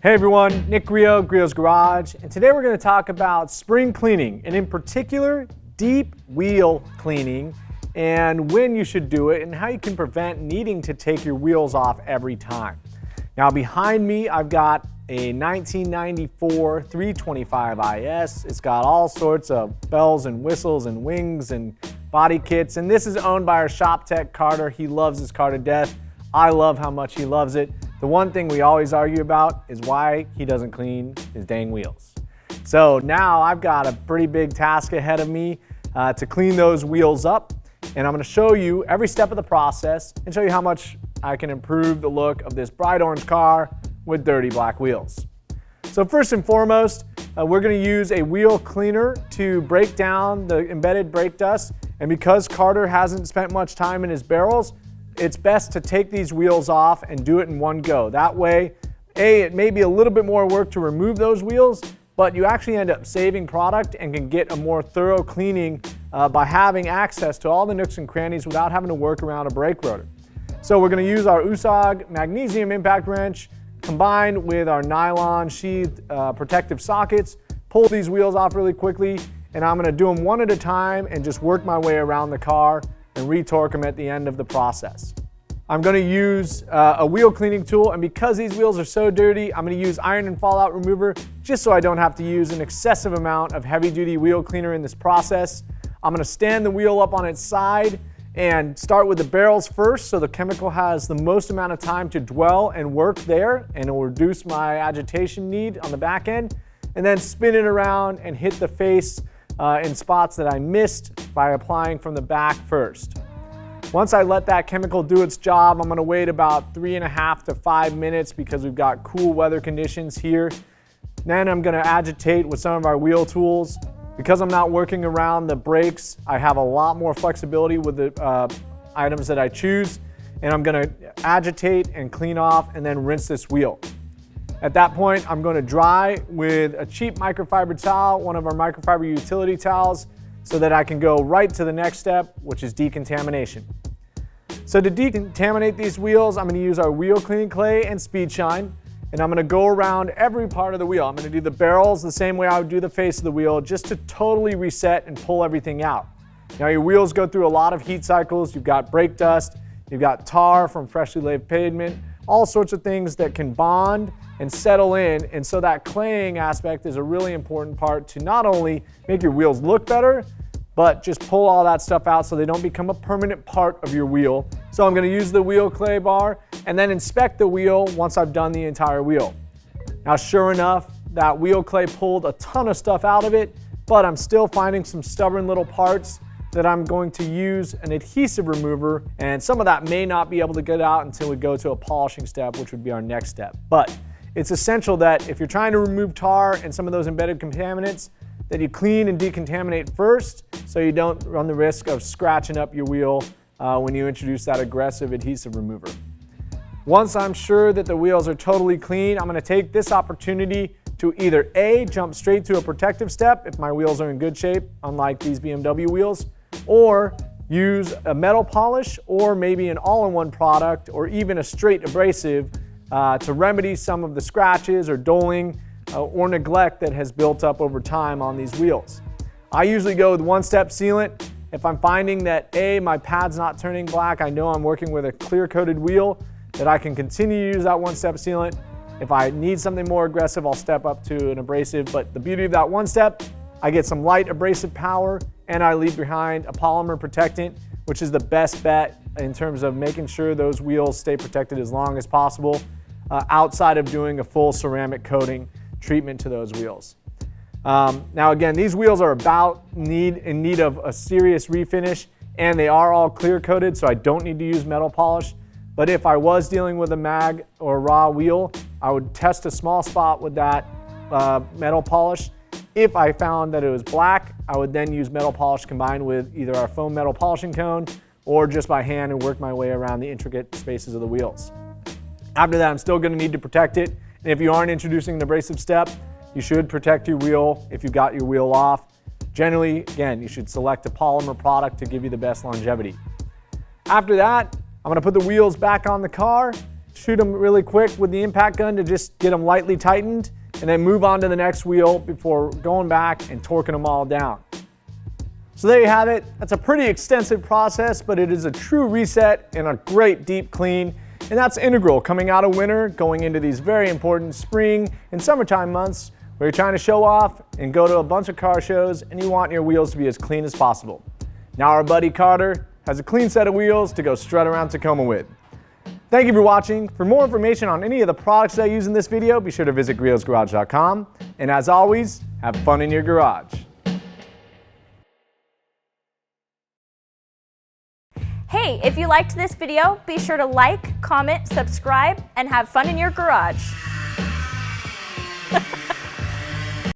Hey everyone, Nick Grillo, Grillo's Garage, and today we're going to talk about spring cleaning, and in particular, deep wheel cleaning, and when you should do it, and how you can prevent needing to take your wheels off every time. Now behind me, I've got a 1994 325 IS. It's got all sorts of bells and whistles and wings and body kits, and this is owned by our shop tech, Carter. He loves his car to death. I love how much he loves it. The one thing we always argue about is why he doesn't clean his dang wheels. So now I've got a pretty big task ahead of me to clean those wheels up, and I'm going to show you every step of the process and show you how much I can improve the look of this bright orange car with dirty black wheels. So first and foremost, we're going to use a wheel cleaner to break down the embedded brake dust, and because Carter hasn't spent much time in his barrels, it's best to take these wheels off and do it in one go. That way, it may be a little bit more work to remove those wheels, but you actually end up saving product and can get a more thorough cleaning by having access to all the nooks and crannies without having to work around a brake rotor. So we're going to use our USAG magnesium impact wrench combined with our nylon sheathed protective sockets, pull these wheels off really quickly, and I'm going to do them one at a time and just work my way around the car and retorque them at the end of the process. I'm going to use a wheel cleaning tool, and because these wheels are so dirty, I'm going to use iron and fallout remover just so I don't have to use an excessive amount of heavy-duty wheel cleaner in this process. I'm going to stand the wheel up on its side and start with the barrels first so the chemical has the most amount of time to dwell and work there, and it will reduce my agitation need on the back end, and then spin it around and hit the face in spots that I missed by applying from the back first. Once I let that chemical do its job, I'm going to wait about 3.5 to 5 minutes because we've got cool weather conditions here. Then I'm going to agitate with some of our wheel tools. Because I'm not working around the brakes, I have a lot more flexibility with the items that I choose, and I'm going to agitate and clean off and then rinse this wheel. At that point, I'm going to dry with a cheap microfiber towel, one of our microfiber utility towels, so that I can go right to the next step, which is decontamination. So to decontaminate these wheels, I'm going to use our wheel cleaning clay and speed shine, and I'm going to go around every part of the wheel. I'm going to do the barrels the same way I would do the face of the wheel, just to totally reset and pull everything out. Now your wheels go through a lot of heat cycles. You've got brake dust, you've got tar from freshly laid pavement, all sorts of things that can bond and settle in, and so that claying aspect is a really important part to not only make your wheels look better, but just pull all that stuff out so they don't become a permanent part of your wheel. So I'm going to use the wheel clay bar and then inspect the wheel once I've done the entire wheel. Now sure enough, that wheel clay pulled a ton of stuff out of it, but I'm still finding some stubborn little parts that I'm going to use an adhesive remover, and some of that may not be able to get out until we go to a polishing step, which would be our next step. But it's essential that if you're trying to remove tar and some of those embedded contaminants, that you clean and decontaminate first so you don't run the risk of scratching up your wheel when you introduce that aggressive adhesive remover. Once I'm sure that the wheels are totally clean, I'm going to take this opportunity to either A, jump straight to a protective step if my wheels are in good shape, unlike these BMW wheels, or use a metal polish or maybe an all-in-one product or even a straight abrasive to remedy some of the scratches or doling or neglect that has built up over time on these wheels. I usually go with one-step sealant. If I'm finding that A, my pad's not turning black, I know I'm working with a clear-coated wheel, that I can continue to use that one-step sealant. If I need something more aggressive, I'll step up to an abrasive, but the beauty of that one step, I get some light abrasive power and I leave behind a polymer protectant, which is the best bet in terms of making sure those wheels stay protected as long as possible outside of doing a full ceramic coating treatment to those wheels. Now again, these wheels are in need of a serious refinish, and they are all clear coated, so I don't need to use metal polish. But if I was dealing with a mag or raw wheel, I would test a small spot with that metal polish. If I found that it was black, I would then use metal polish combined with either our foam metal polishing cone or just by hand and work my way around the intricate spaces of the wheels. After that, I'm still going to need to protect it. And if you aren't introducing an abrasive step, you should protect your wheel if you got your wheel off. Generally, again, you should select a polymer product to give you the best longevity. After that, I'm going to put the wheels back on the car shoot them really quick with the impact gun to just get them lightly tightened, and then move on to the next wheel before going back and torquing them all down. So there you have it. That's a pretty extensive process, but it is a true reset and a great deep clean. And that's integral coming out of winter, going into these very important spring and summertime months where you're trying to show off and go to a bunch of car shows and you want your wheels to be as clean as possible. Now our buddy Carter has a clean set of wheels to go strut around Tacoma with. Thank you for watching. For more information on any of the products I use in this video, be sure to visit griotesgarage.com. And as always, have fun in your garage. Hey, if you liked this video, be sure to like, comment, subscribe, and have fun in your garage.